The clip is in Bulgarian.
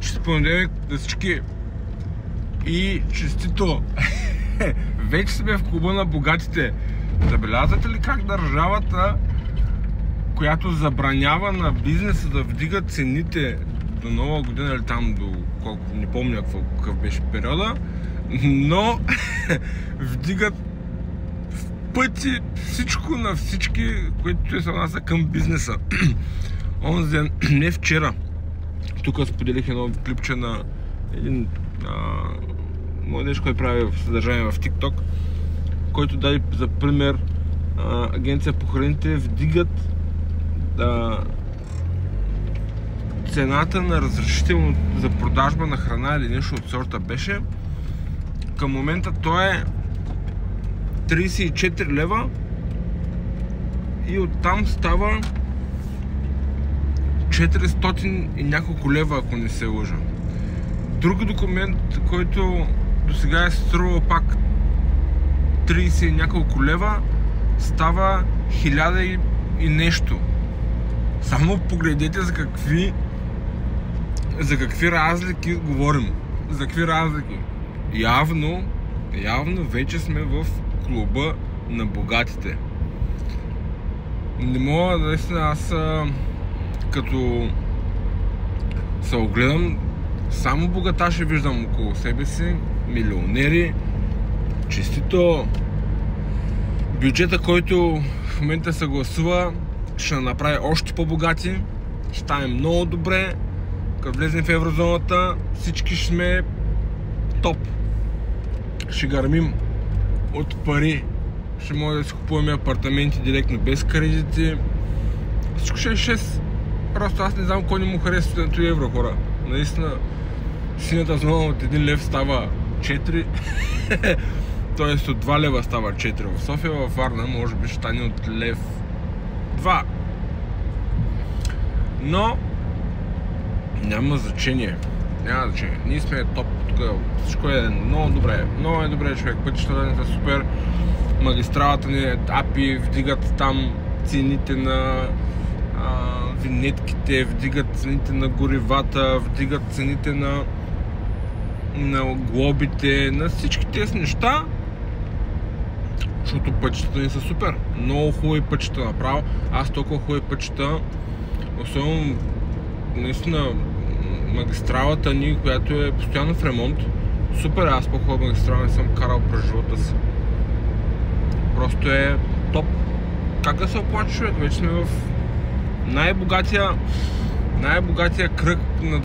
Честит понеделник на всички и честито! Вече сме в клуба на богатите. Забелязвате ли как държавата, която забранява на бизнеса да вдига цените до нова година или там до колко, не помня какъв беше периода, но вдигат в пъти всичко на всички, които се отнася към бизнеса. Онзи ден, не вчера, тук споделих едно клипче на един младеж, който прави съдържание в TikTok, който даде за пример агенция по храните вдигат цената на разрешително за продажба на храна или нещо от сорта беше. Към момента то е 34 лева и оттам става 400 и няколко лева, ако не се лъжа. Друг документ, който до сега е струвал пак 30 и няколко лева, става 1000 и нещо. Само погледнете за какви разлики говорим. За какви разлики. Явно вече сме в клуба на богатите. Не мога, наистина, аз като се огледам, само богаташи виждам около себе си, милионери, честито. Бюджета, който в момента се гласува, ще направи още по-богати, ще стане много добре. Като влезем в еврозоната, всички ще сме топ. Ще гърмим от пари, ще може да си купуваме апартаменти директно без кредити. Всичко ще е 6. Просто аз не знам кой не му харесва на 3 евро, хора. Наистина, синята зона от 1 лев става 4. Тоест от 2 лева става 4. В София, във Варна, може би ще стане от лев 2. Но няма значение. Ние сме топ. Тук всичко е много добре. Много е добре, човек. Пътищата са супер. Магистралата ни, АПИ вдигат там цените на винетките, вдигат цените на горивата, вдигат цените на глобите, на всички тези неща, защото пътищата ни са супер. Много хубави пътища направо. Аз толкова хубави пътища, особено наистина магистралата ни, която е постоянно в ремонт. Супер, аз по-хубава магистрала не съм карал през живота си. Просто е топ. Как да се оплаче, човек? Вече сме в най-богатия кръг на